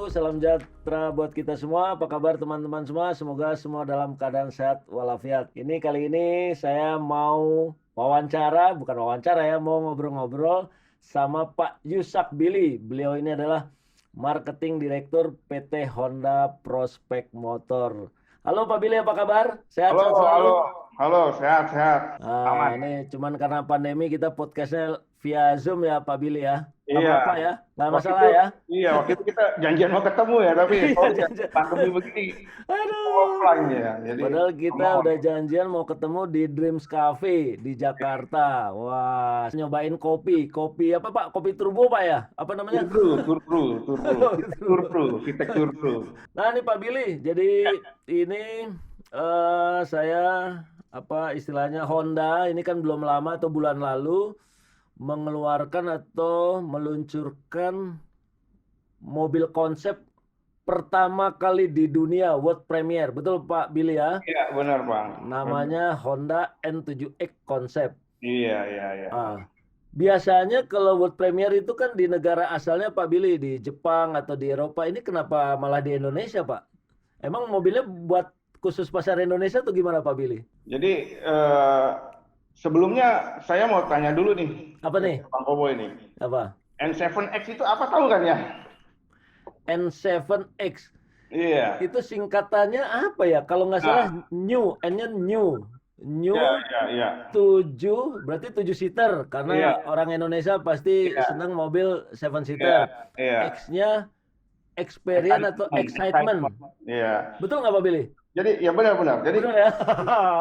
wabarakatuh. Salam sejahtera buat kita semua. Apa kabar teman-teman semua? Semoga semua dalam keadaan sehat walafiat. Kali ini saya mau bukan wawancara ya, mau ngobrol-ngobrol sama Pak Yusak Billy. Beliau ini adalah Marketing Direktur PT Honda Prospek Motor. Halo Pak Billy, apa kabar? Halo, Sehat-sehat halo, selalu? halo, sehat, sehat, aman. Ini cuman karena pandemi kita podcastnya via Zoom ya Pak Billy ya. Nggak Iya, apa-apa ya, nggak waktu masalah itu, ya. waktu itu kita janjian mau ketemu ya, tapi Iya sorry ya, janjian. pandemi begini kita Aduh. offline ya, jadi Padahal kita mohon. udah janjian mau ketemu di Dreams Cafe di Jakarta. Wah, nyobain kopi. Kopi apa Pak? Kopi turbo Pak ya? Apa namanya? Turpru, turpru, turpru, Kopi turbo. turpru, Vitek turpru. Nah nih Pak Billy, jadi ini saya apa istilahnya Honda ini kan belum lama atau bulan lalu mengeluarkan atau meluncurkan mobil konsep pertama kali di dunia world premiere. Betul Pak Billy ya? Iya, benar Bang. Benar. Namanya Honda N7X Concept. Iya, iya, iya. Ah, biasanya kalau world premiere itu kan di negara asalnya Pak Billy di Jepang atau di Eropa. Ini kenapa malah di Indonesia Pak? Emang mobilnya buat khusus pasar Indonesia atau gimana Pak Billy? Jadi sebelumnya saya mau tanya dulu nih Apa ke nih? Bang Kobo ini. Apa? N7X itu apa tahu kan ya? N7X. Iya. Itu singkatannya apa ya? Kalau nggak salah Nah, new, N-nya new. iya, New iya, iya. 7, berarti 7 seater. Karena Iya, orang Indonesia pasti iya, senang mobil 7 iya, seater. iya. X-nya experience atau Excitement, excitement. excitement. Iya. Betul nggak Pak Billy? Jadi ya benar-benar. Jadi Betul ya?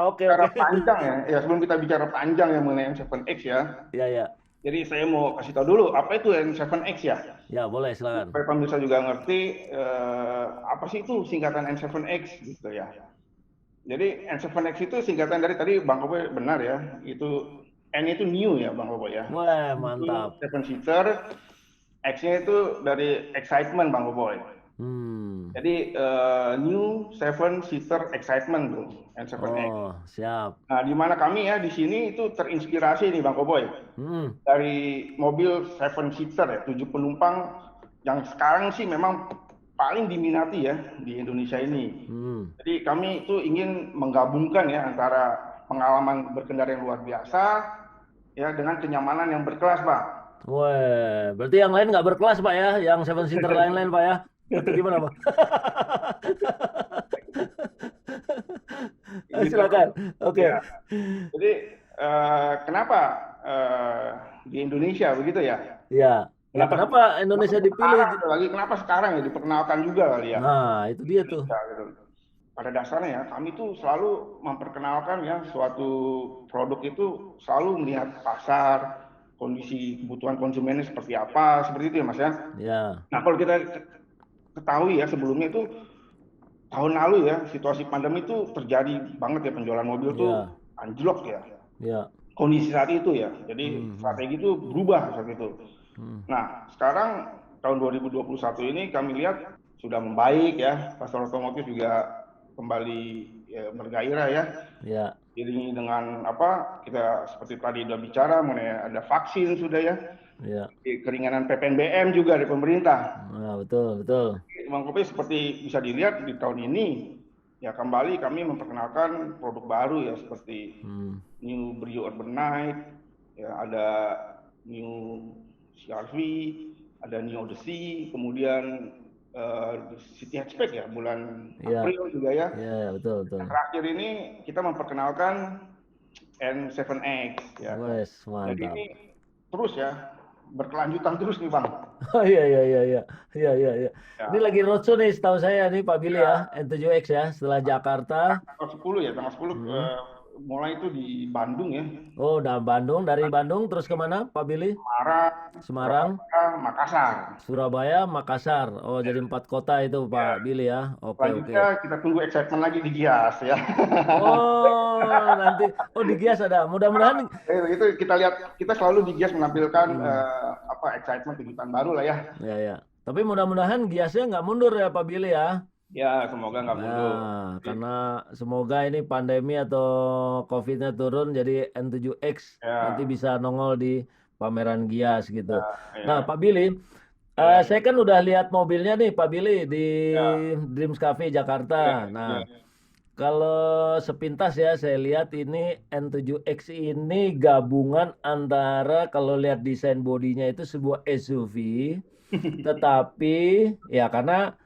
Oke, bicara oke. panjang ya sebelum kita bicara panjang ya mengenai N7X ya. Ya, ya. Jadi saya mau kasih tahu dulu apa itu N7X ya. Ya, boleh silakan. Supaya pemirsa juga ngerti apa sih itu singkatan N7X gitu ya. Jadi N7X itu singkatan dari tadi Bang Kobo benar ya. Itu N itu new ya Bang Kobo ya. Wah, Itu mantap. 7 seater, X-nya itu dari excitement Bang Kobo. Hmm. Jadi new 7 seater excitement tuh N7X. Oh, siap. Nah, di mana kami ya di sini itu terinspirasi nih Bang Koboy Hmm. dari mobil 7 seater ya, 7 penumpang yang sekarang sih memang paling diminati ya di Indonesia ini. Hmm. Jadi kami itu ingin menggabungkan ya antara pengalaman berkendara yang luar biasa ya dengan kenyamanan yang berkelas, Pak. Wah, berarti yang lain nggak berkelas Pak ya? Yang 7 seater lain-lain Pak ya? Atau gimana Pak? Gitu. Silakan. Oke. Ya. Jadi kenapa di Indonesia begitu ya? Ya. Ya Kenapa kenapa Indonesia dipilih? sekarang lagi kenapa sekarang ya diperkenalkan juga kali ya Nah, itu dia tuh. Indonesia gitu. Pada dasarnya ya kami tuh selalu memperkenalkan ya suatu produk itu selalu melihat pasar, kondisi kebutuhan konsumennya seperti apa, seperti itu ya Mas ya. Ya. Nah kalau kita ketahui ya sebelumnya itu tahun lalu ya situasi pandemi itu terjadi banget ya penjualan mobil tuh Ya. anjlok ya. Ya. Kondisi saat itu ya. Jadi Hmm. strategi itu berubah saat itu. Hmm. Nah, sekarang tahun 2021 ini kami lihat sudah membaik ya, pasar otomotif juga kembali ya, bergairah ya. Ya. Diiringi dengan apa? Kita seperti tadi sudah bicara mengenai ada vaksin sudah ya. Ya. Keringanan PPNBM juga dari pemerintah. Nah, betul, betul. Bang Kopi seperti bisa dilihat di tahun ini ya kembali kami memperkenalkan produk baru ya seperti New Brio Urban Night, ya ada New CR-V, ada New Odyssey, kemudian City Hatchback ya bulan Ya. April juga ya. Ya, betul, betul. Yang terakhir ini kita memperkenalkan N7X ya. Wes, Jadi mantap. ini terus ya berkelanjutan terus nih Bang. Oh iya, iya, iya, iya. Iya, iya, iya. Ini Ya, lagi roadshow nih setahu saya nih Pak Billy ya, ya N7X ya, setelah Jakarta. tanggal 10 ya, tanggal 10 Hmm. mulai itu di Bandung ya. Oh, Bandung, dari Bandung terus kemana Pak Billy? Semarang, Semarang, Surabaya, Makassar. Surabaya, Makassar. Oh, jadi 4 kota itu Pak Ya. Billy ya. Oke, oke. Selanjutnya kita tunggu excitement lagi di Gias ya. Oh, nanti di Gias ada. Mudah-mudahan. Itu kita lihat kita selalu di Gias menampilkan Hmm, apa excitement kejutan baru lah ya. ya, ya. Tapi mudah-mudahan Giasnya nggak mundur ya Pak Billy ya. Ya semoga nggak mundur. Nah, karena semoga ini pandemi atau COVID-nya turun jadi N7X nanti Ya, bisa nongol di pameran Gias gitu. ya, Nah, ya. Pak Billy, Saya kan udah lihat mobilnya nih Pak Billy di Ya, Dreams Cafe ya, Jakarta. ya. Nah, kalau sepintas ya saya lihat ini N7X ini gabungan antara kalau lihat desain bodinya itu sebuah SUV, tetapi ya karena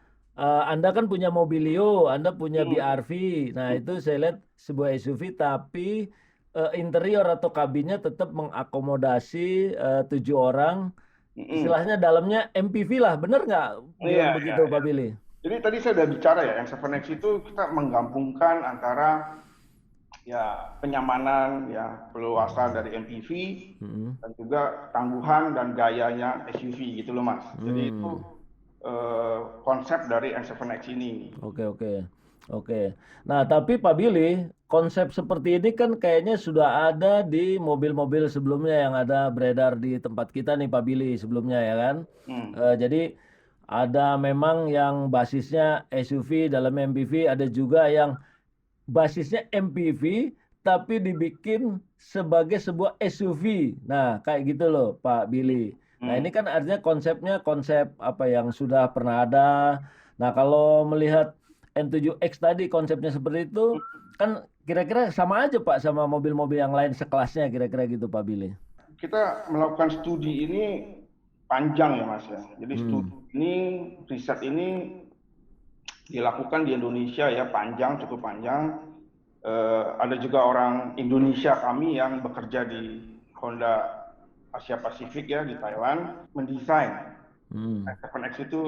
Anda kan punya Mobilio, Anda punya Hmm, BRV. Nah, itu saya lihat sebuah SUV tapi interior atau kabinnya tetap mengakomodasi 7 orang. hmm. Istilahnya dalamnya MPV lah, bener nggak Iya, bilang iya, begitu iya. Pak Billy? Jadi tadi saya udah bicara ya, yang 7X itu kita menggabungkan antara ya kenyamanan, ya keluasan dari MPV Hmm. dan juga tangguhan dan gayanya SUV gitu loh Mas. Jadi itu Hmm. konsep dari N7X ini. Oke, oke, oke. Nah, tapi Pak Billy, konsep seperti ini kan kayaknya sudah ada di mobil-mobil sebelumnya yang ada beredar di tempat kita nih Pak Billy sebelumnya ya kan. Hmm. Jadi ada memang yang basisnya SUV dalam MPV, ada juga yang basisnya MPV tapi dibikin sebagai sebuah SUV. Nah, kayak gitu loh Pak Billy. Nah, ini Hmm. kan artinya konsepnya konsep apa yang sudah pernah ada. Nah, kalau melihat N7X tadi konsepnya seperti itu, kan kira-kira sama aja Pak sama mobil-mobil yang lain sekelasnya kira-kira gitu Pak Billy. Kita melakukan studi ini panjang ya Mas ya. Jadi studi Hmm. ini, riset ini dilakukan di Indonesia ya, panjang, cukup panjang. Ada juga orang Indonesia kami yang bekerja di Honda Asia Pasifik ya, di Thailand, mendesain Hmm. F7X itu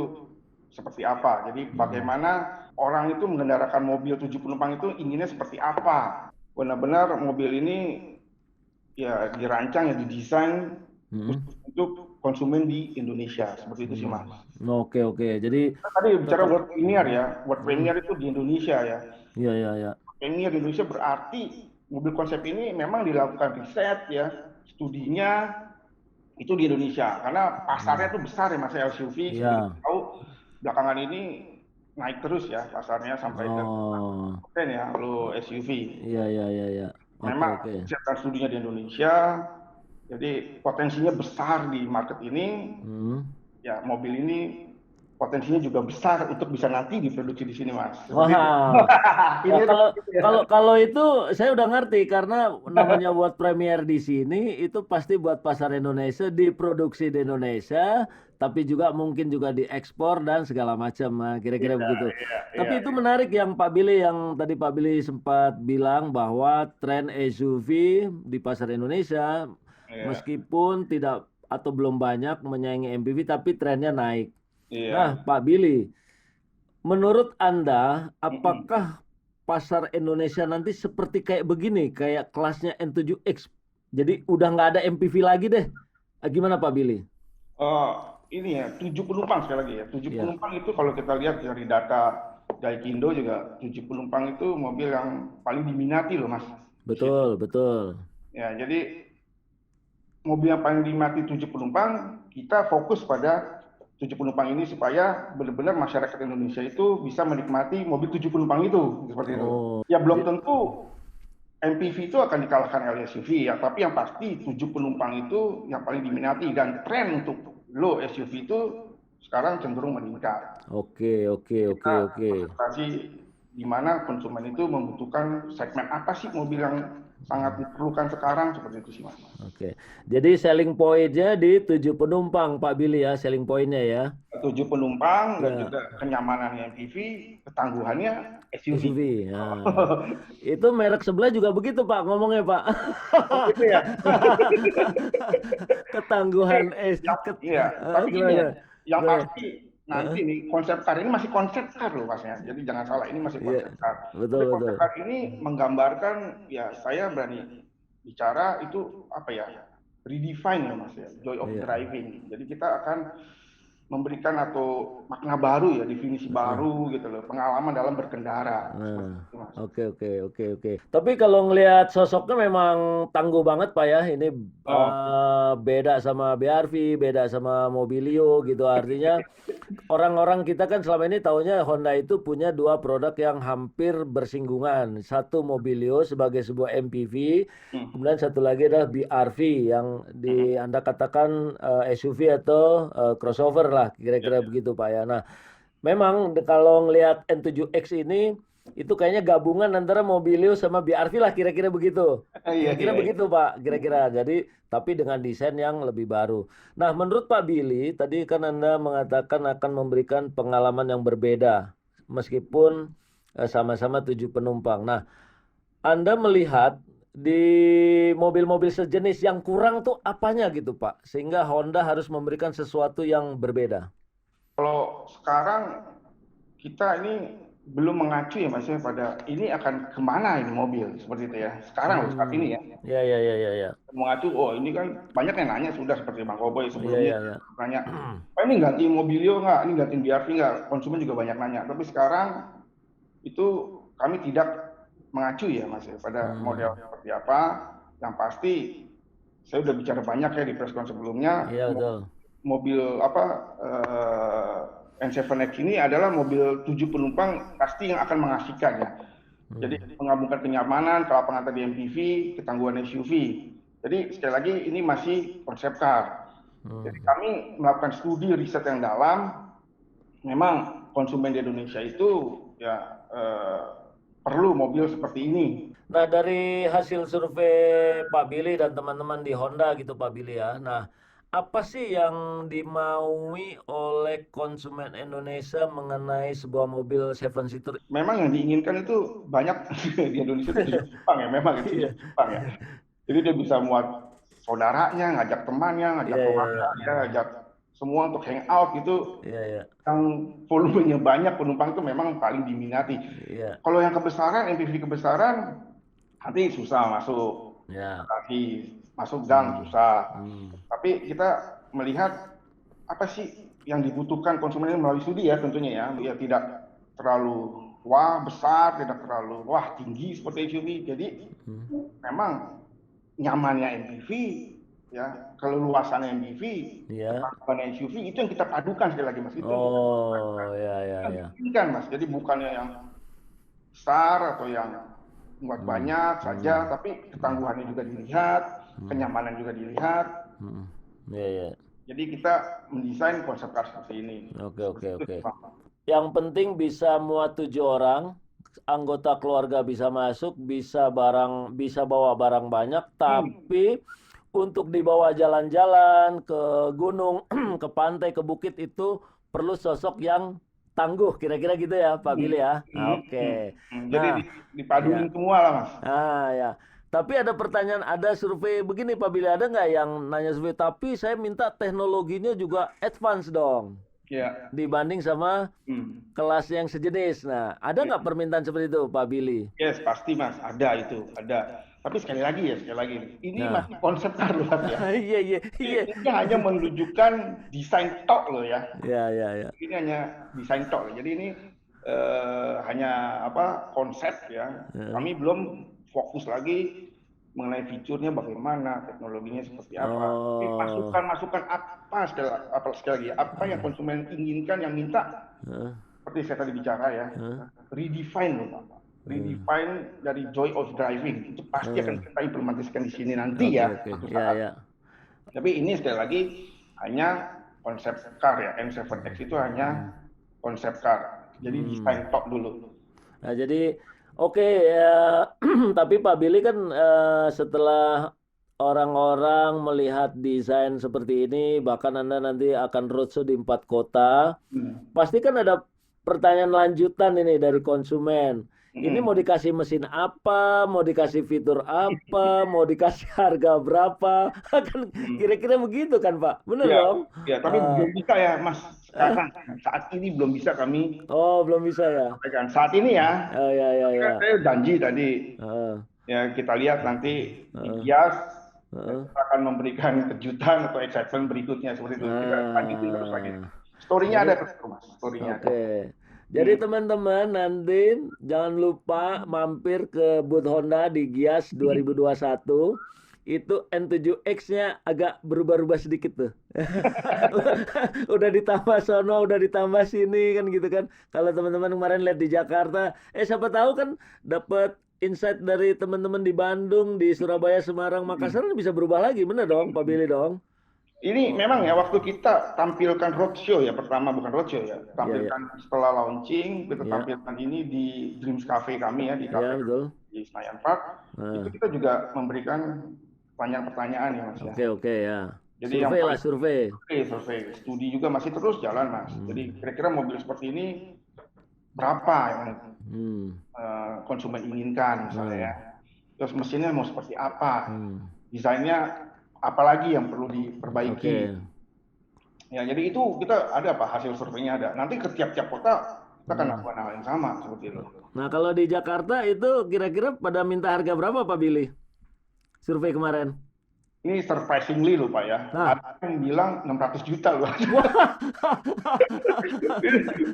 seperti apa. Jadi Hmm. bagaimana orang itu mengendarakan mobil 7 penumpang itu inginnya seperti apa. Benar-benar mobil ini ya dirancang, ya didesain Hmm. khusus untuk konsumen di Indonesia. Seperti itu sih Hmm. Mas. Oke, oke. Jadi Kita tadi bicara tetap. world premier ya, world Hmm. premier itu di Indonesia ya. Iya, iya, iya. Premier di Indonesia berarti mobil konsep ini memang dilakukan riset ya, studinya itu di Indonesia. Karena pasarnya Hmm. itu besar ya Mas SUV, seperti kita Iya. tahu belakangan ini naik terus ya pasarnya sampai ke Oh. 10 ya lo SUV. Iya, iya, iya, iya. Oke, Memang oke. riset studinya di Indonesia, jadi potensinya besar di market ini. Hmm. Ya mobil ini potensinya juga besar untuk bisa nanti diproduksi di sini Mas. Seperti itu. Wah, ya Ini kalau gitu ya. kalau kalau itu saya udah ngerti karena namanya buat premier di sini itu pasti buat pasar Indonesia, diproduksi di Indonesia, tapi juga mungkin juga diekspor dan segala macam. Nah, kira-kira Iya, begitu. iya, iya, Tapi itu iya. menarik yang Pak Billy yang tadi Pak Billy sempat bilang bahwa tren SUV di pasar Indonesia Iya, meskipun tidak atau belum banyak menyaingi MPV tapi trennya naik. Nah, iya. Pak Billy, menurut Anda, Mm-mm. apakah pasar Indonesia nanti seperti kayak begini, kayak kelasnya N7X? Jadi udah nggak ada MPV lagi deh. Gimana Pak Billy? Eh, ini ya, 7 penumpang sekali lagi ya. Tujuh Ya, penumpang itu kalau kita lihat dari data Gaikindo juga 7 penumpang itu mobil yang paling diminati loh Mas di situ. betul, betul. Ya, jadi mobil yang paling diminati 7 penumpang, kita fokus pada 7 penumpang ini supaya benar-benar masyarakat Indonesia itu bisa menikmati mobil 7 penumpang itu, seperti itu. Oh, Ya belum j- tentu MPV itu akan dikalahkan oleh SUV ya, tapi yang pasti 7 penumpang itu yang paling diminati dan tren untuk low SUV itu sekarang cenderung meningkat. oke, oke, Kita oke, oke. konsentrasi di mana konsumen itu membutuhkan segmen apa sih mobil yang sangat diperlukan sekarang, seperti itu sih Mas. Oke. Jadi selling point-nya di 7 penumpang, Pak Billy ya, selling point-nya ya. 7 penumpang dan Ya, juga kenyamanannya MPV, ketangguhannya SUV. SUV. Nah, itu merek sebelah juga begitu Pak ngomongnya Pak. Oh gitu ya. Tapi Ketangguhan yang iya, tapi gini ya, gimana? yang Gimana? pasti Hah? nanti nih konsep car ini masih konsep car loh Mas ya. Jadi jangan salah, ini masih Iya, konsep car. betul, Tapi konsep betul. car ini menggambarkan ya, saya berani bicara itu apa ya? Redefine ya Mas ya, joy of Iya. driving. Jadi kita akan memberikan atau makna baru ya, definisi Heeh. baru gitu loh, pengalaman dalam berkendara. Seperti Nah, itu Mas. oke, oke, oke, oke. Tapi kalau ngelihat sosoknya memang tangguh banget Pak ya. Ini Oh, beda sama BRV, beda sama Mobilio gitu. Artinya orang-orang kita kan selama ini taunya Honda itu punya dua produk yang hampir bersinggungan. Satu Mobilio sebagai sebuah MPV, hmm, kemudian satu lagi adalah BRV yang hmm, Anda katakan SUV atau crossover lah, kira-kira begitu Pak ya. Nah, memang kalau ngelihat N7X ini itu kayaknya gabungan antara Mobilio sama BRV lah, kira-kira begitu. Iya, Kira-kira iya, iya. begitu Pak, kira-kira. Jadi tapi dengan desain yang lebih baru. Nah, menurut Pak Billy, tadi kan Anda mengatakan akan memberikan pengalaman yang berbeda meskipun sama-sama 7 penumpang. Nah, Anda melihat di mobil-mobil sejenis yang kurang tuh apanya gitu Pak, sehingga Honda harus memberikan sesuatu yang berbeda. Kalau sekarang kita ini belum mengacu ya Mas ya pada ini akan kemana ini mobil seperti itu ya. Sekarang loh saat ini ya. Ya, ya, ya, ya, ya. Mengacu, oh ini kan banyak yang nanya sudah seperti Bang Koboy Iya, sebelumnya iya, iya. nanya, oh ini ganti Mobilio nggak, ini ganti BRV nggak, konsumen juga banyak nanya. Tapi sekarang itu kami tidak mengacu ya Mas ya, pada model seperti apa. Yang pasti saya udah bicara banyak ya di preskon sebelumnya. Iya, betul. Mobil apa N7X ini adalah mobil 7 penumpang pasti yang akan mengasihkan ya. Jadi menggabungkan kenyamanan, kelapangan tadi MPV, ketangguhan SUV. Jadi sekali lagi ini masih konsep car. Jadi kami melakukan studi riset yang dalam. Memang konsumen di Indonesia itu ya perlu mobil seperti ini. Nah, dari hasil survei Pak Billy dan teman-teman di Honda gitu Pak Billy ya. Nah, apa sih yang dimaui oleh konsumen Indonesia mengenai sebuah mobil 7-seater? Memang yang diinginkan itu banyak di Indonesia itu Jepang ya, memang itu Jepang ya. Jadi dia bisa muat saudaranya, ngajak temannya, ngajak keluarganya, ngajak semua untuk hangout gitu. Yang volumenya banyak penumpang itu memang paling diminati. Kalau yang kebesaran, MPV kebesaran, nanti susah masuk. Kaki masuk gang susah. Tapi kita melihat apa sih yang dibutuhkan konsumen ini melalui studi ya tentunya ya. Ya tidak terlalu wah besar, tidak terlalu wah tinggi seperti SUV. Jadi memang nyamannya MPV ya, keleluasan MPV, ketakutan SUV itu yang kita padukan sekali lagi Mas. Itu kan Mas. Jadi bukannya yang besar atau yang muat banyak saja, tapi ketangguhannya juga dilihat, kenyamanan juga dilihat. Jadi kita mendesain konsep car seperti ini. Oke. Yang penting bisa muat 7 orang, anggota keluarga bisa masuk, bisa bawa barang banyak, tapi untuk dibawa jalan-jalan ke gunung, ke pantai, ke bukit itu perlu sosok yang tangguh, kira-kira gitu ya Pak Billy ya. Oke. Jadi dipaduin semua lah Mas. Ya. Tapi ada pertanyaan, ada survei begini Pak Billy, ada nggak yang nanya survei, tapi saya minta teknologinya juga advance dong. Dibanding sama kelas yang sejenis. Nah, ada nggak permintaan seperti itu Pak Billy? Yes, pasti Mas, ada itu, ada. Tapi sekali lagi, ini masih konsep car loh ya. Iya. Ini hanya menunjukkan desain tok loh ya. Iya. Ini hanya desain tok. Jadi ini hanya konsep ya. Kami belum fokus lagi mengenai fiturnya bagaimana, teknologinya seperti apa. Tapi masukan apa sekali lagi, apa yang konsumen inginkan, yang minta, seperti saya tadi bicara ya, redefine loh Pak. Redefine dari joy of driving itu pasti akan kita implementasikan di sini nanti ya. Tapi ini sekali lagi hanya konsep car ya, N7X itu hanya konsep car. Jadi desain top dulu. Nah, jadi oke ya, tapi Pak Billy kan setelah orang-orang melihat desain seperti ini, bahkan Anda nanti akan roadshow di 4 kota, pasti kan ada pertanyaan lanjutan ini dari konsumen. Ini mau dikasih mesin apa, mau dikasih fitur apa, mau dikasih harga berapa, kan kira-kira begitu kan Pak, benar dong? Ya, tapi belum bisa ya Mas. Sekarang saat ini belum bisa kami. Oh, belum bisa ya? Saat ini ya. Ya. Saya janji tadi. Ya kita lihat nanti di Gias akan memberikan kejutan atau excitement berikutnya seperti itu. Kita lanjutin terus lagi. Story-nya ada terus Mas. Story-nya. Oke. Jadi teman-teman nanti jangan lupa mampir ke booth Honda di Gias 2021. Itu N7X-nya agak berubah-ubah sedikit tuh. Udah ditambah sono, udah ditambah sini kan gitu kan. Kalau teman-teman kemarin lihat di Jakarta, siapa tahu kan dapat insight dari teman-teman di Bandung, di Surabaya, Semarang, Makassar bisa berubah lagi, bener dong Pak Billy dong? Ini memang ya waktu kita tampilkan roadshow ya, pertama bukan roadshow ya, tampilkan setelah launching, kita tampilkan ini di Dreams Cafe kami ya, di cafe di Senayan Park. Itu kita juga memberikan pertanyaan-pertanyaan ya Mas ya. Oke ya. Jadi survei. Studi juga masih terus jalan Mas. Jadi kira-kira mobil seperti ini berapa yang konsumen inginkan misalnya ya. Terus mesinnya mau seperti apa, desainnya apalagi yang perlu diperbaiki. Ya, jadi itu kita ada hasil surveinya ada. Nanti ke tiap-tiap kota kita akan lakukan hal yang sama seperti itu. Nah, kalau di Jakarta itu kira-kira pada minta harga berapa Pak Billy? Survei kemarin. Ini surprisingly loh Pak ya. Ada yang bilang 600 juta loh.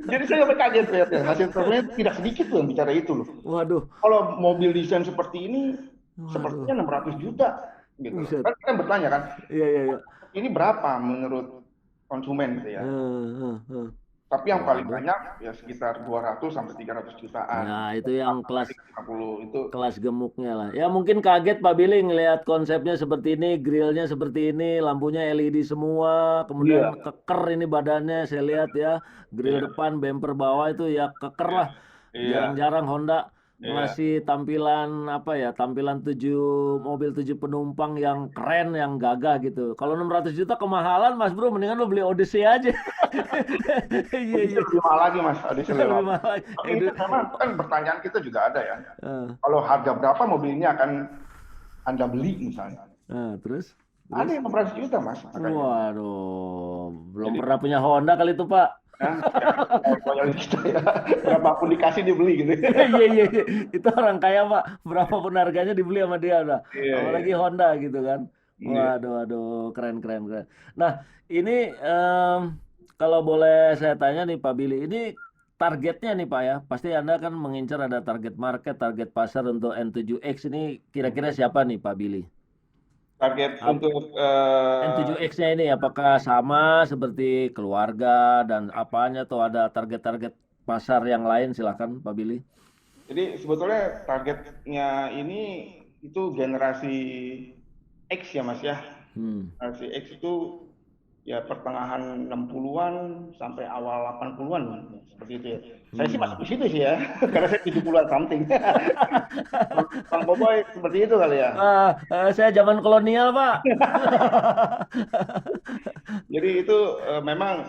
Jadi saya kaget lihat ya. Hasil surveinya tidak sedikit loh yang bicara itu loh. Waduh. Kalau mobil desain seperti ini, sepertinya 600 juta. Gitu. Kan kita bertanya kan, iya. Ini berapa menurut konsumen gitu ya? Tapi yang paling banyak ya sekitar 200 sampai 300 jutaan. Nah, itu yang kelas 50 itu kelas gemuknya lah. Ya mungkin kaget Pak Billy ngelihat konsepnya seperti ini, grillnya seperti ini, lampunya LED semua, kemudian keker ini badannya saya lihat ya, grill depan, bumper bawah itu ya keker lah. Jarang-jarang Honda ngasih tampilan tampilan mobil 7 penumpang yang keren, yang gagah gitu. Kalau 600 juta kemahalan Mas Bro, mendingan lo beli Odyssey aja. Iya. Lebih mahal lagi Mas, Odyssey lewat. Tapi memang kan pertanyaan kita juga ada ya. Kalau harga berapa mobil ini akan Anda beli misalnya? Terus? Ada yang 600 juta Mas. Waduh, belum pernah punya Honda kali itu Pak. Berapapun dikasih dibeli gitu. Iya. Itu orang kaya Pak, berapapun harganya dibeli sama dia udah. Apalagi Honda gitu kan. Waduh, keren. Nah, ini kalau boleh saya tanya nih Pak Billy, ini targetnya nih Pak ya, pasti Anda kan mengincar ada target market, target pasar untuk N7X ini kira-kira siapa nih Pak Billy? Target untuk N7X-nya ini apakah sama seperti keluarga dan apanya atau ada target-target pasar yang lain? Silakan Pak Billy. Jadi sebetulnya targetnya ini itu generasi X ya Mas ya. Generasi X itu ya pertengahan 60-an sampai awal 80-an seperti itu ya. Saya sih masuk di situ sih ya, karena saya 70-an something. Bang Boboy seperti itu kali ya. Saya zaman kolonial Pak. Jadi itu memang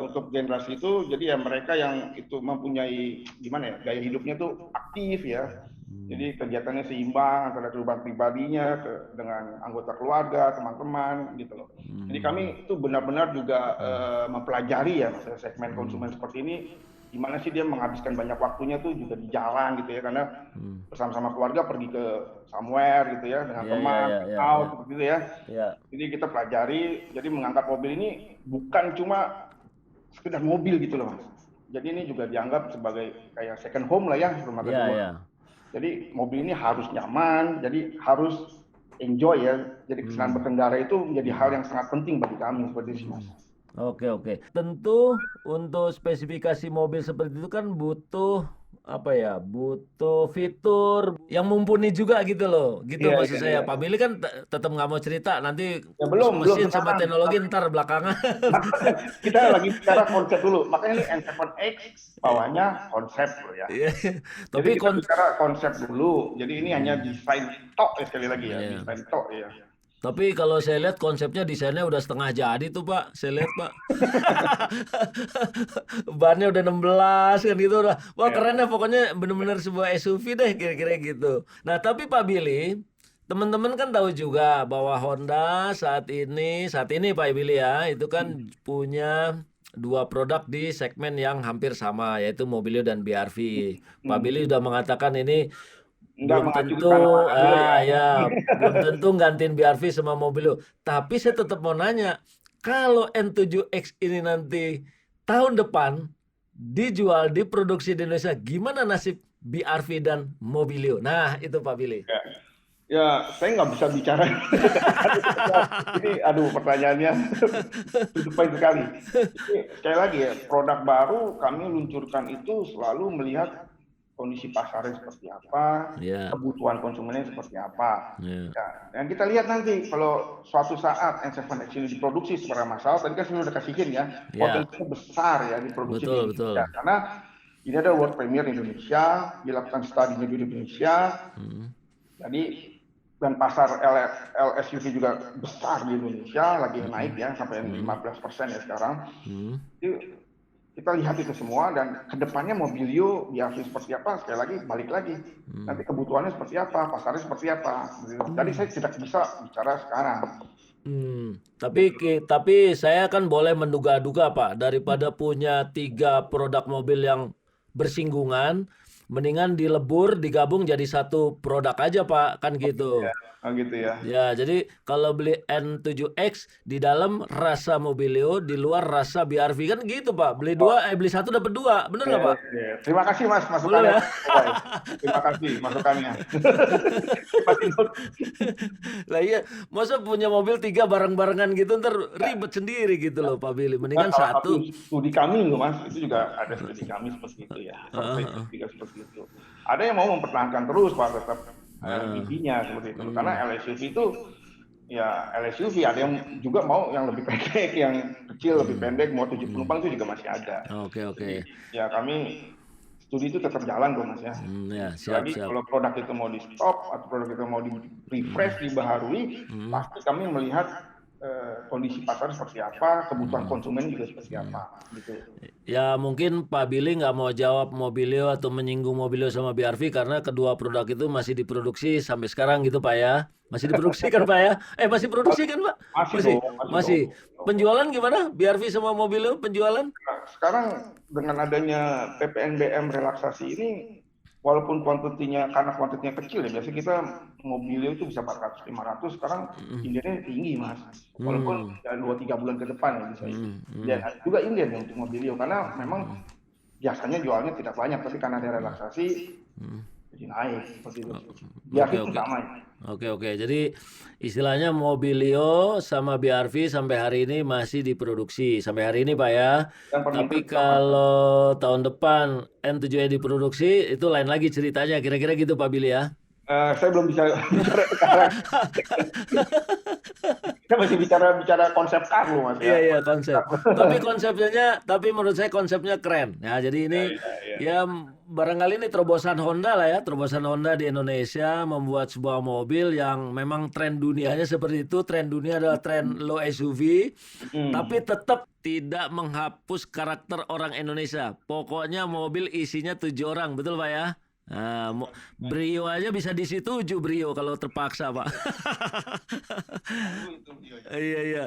untuk generasi itu, jadi ya mereka yang itu mempunyai gimana ya, gaya hidupnya tuh aktif ya. Jadi kegiatannya seimbang antara kehidupan pribadinya dengan anggota keluarga, teman-teman gitu loh. Jadi kami itu benar-benar juga mempelajari ya segmen konsumen seperti ini, gimana sih dia menghabiskan banyak waktunya tuh juga di jalan gitu ya, karena bersama-sama keluarga pergi ke somewhere gitu ya dengan teman, out seperti itu ya. Jadi kita pelajari, jadi mengangkat mobil ini bukan cuma sekedar mobil gitu loh Mas. Jadi ini juga dianggap sebagai kayak second home lah ya, rumah kedua. Jadi mobil ini harus nyaman, jadi harus enjoy ya. Jadi kesenangan berkendara itu menjadi hal yang sangat penting bagi kami seperti itu Mas. Oke. Tentu untuk spesifikasi mobil seperti itu kan butuh butuh fitur yang mumpuni juga gitu loh. Gitu maksud saya. Pak Billy kan tetap nggak mau cerita nanti ya, belum sama teknologi ntar belakangan. Kita lagi bicara konsep dulu. Makanya ini N7X bawahnya konsep loh ya. Tapi kita bicara konsep dulu. Jadi ini hanya desain tok sekali lagi ya, desain tok ya. Tapi kalau saya lihat konsepnya desainnya udah setengah jadi tuh Pak. Saya lihat Pak. Bannya udah 16 kan gitu udah. Wah keren ya pokoknya bener-bener sebuah SUV deh kira-kira gitu. Nah tapi Pak Billy, teman-teman kan tahu juga bahwa Honda saat ini Pak Billy ya, itu kan punya dua produk di segmen yang hampir sama yaitu Mobilio dan BRV. Pak Billy sudah mengatakan ini belum tentu belum tentu gantiin BRV sama Mobilio. Tapi saya tetap mau nanya, kalau N7X ini nanti tahun depan dijual, diproduksi di Indonesia, gimana nasib BRV dan Mobilio? Nah, itu Pak Billy. Ya, saya nggak bisa bicara. Ini, pertanyaannya sulit sekali. Jadi, sekali lagi ya, produk baru kami luncurkan itu selalu melihat kondisi pasarnya seperti apa, kebutuhan konsumennya seperti apa. Ya, dan kita lihat nanti kalau suatu saat N7X ini diproduksi secara massal, tadi kan saya sudah kasihin ya, potensinya besar ya diproduksi di Indonesia. Karena ini ada world premiere di Indonesia, dilakukan studinya di Indonesia. Jadi dan pasar LSUV juga besar di Indonesia, lagi naik ya sampai 15% ya sekarang. Jadi kita lihat itu semua dan kedepannya Mobilio BRV seperti apa, sekali lagi balik lagi. Nanti kebutuhannya seperti apa, pasarnya seperti apa. Jadi saya tidak bisa bicara sekarang. Tapi saya kan boleh menduga-duga Pak, daripada punya 3 produk mobil yang bersinggungan, mendingan dilebur, digabung jadi satu produk aja Pak, kan gitu. Gitu ya. Ya, jadi kalau beli N7X di dalam rasa Mobilio, di luar rasa BRV kan gitu Pak. Beli satu dapat 2, bener nggak Pak? Terima kasih Mas masukannya. Terima kasih masukannya. Lah iya, masa punya mobil 3 bareng-barengan gitu ntar ribet sendiri gitu loh Pak Billy. Mendingan satu. Studi kami loh Mas, itu juga ada studi kami seperti itu ya. Seperti itu. Ada yang mau mempertahankan terus Pak tetap intinya seperti itu. Karena LSUV itu ya LSUV, ada yang juga mau yang lebih pendek, yang kecil lebih pendek, mau 7 penumpang itu juga masih ada. Oke. Jadi, ya kami studi itu tetap jalan kok Mas ya. Siap. Kalau produk itu mau di stop atau produk itu mau di refresh, dibaharui, pasti kami melihat kondisi pasar seperti apa, kebutuhan konsumen juga seperti apa gitu. Ya mungkin Pak Billy nggak mau jawab Mobilio atau menyinggung Mobilio sama BRV karena kedua produk itu masih diproduksi sampai sekarang gitu Pak ya. Masih diproduksi kan Pak ya? Masih produksi kan Pak? Masih. Penjualan gimana? BRV sama Mobilio penjualan? Sekarang dengan adanya PPNBM relaksasi ini, walaupun karena kuantitinya kecil ya, biasanya kita Mobilio itu bisa 400-500, sekarang Indiannya tinggi Mas. Walaupun 2-3 bulan ke depan ya bisa. Dan juga Indian ya untuk Mobilio, karena memang biasanya jualnya tidak banyak, tapi karena ada relaksasi jadi naik seperti itu. Oke. Jadi istilahnya Mobilio sama BRV sampai hari ini masih diproduksi sampai hari ini Pak ya. Tapi kalau tahun depan N7 diproduksi itu lain lagi ceritanya, kira-kira gitu Pak Billy ya. Saya belum bisa bicara sekarang. Kita masih bicara konsep car loh Mas ya. Iya konsep. Tapi menurut saya konsepnya keren. Ya jadi ini ya barangkali ini terobosan Honda lah ya, terobosan Honda di Indonesia membuat sebuah mobil yang memang tren dunianya seperti itu. Tren dunia adalah tren low SUV, tapi tetap tidak menghapus karakter orang Indonesia. Pokoknya mobil isinya 7 orang, betul Pak ya? Nah, Brio aja bisa diisi 7 Brio kalau terpaksa Pak. Iya.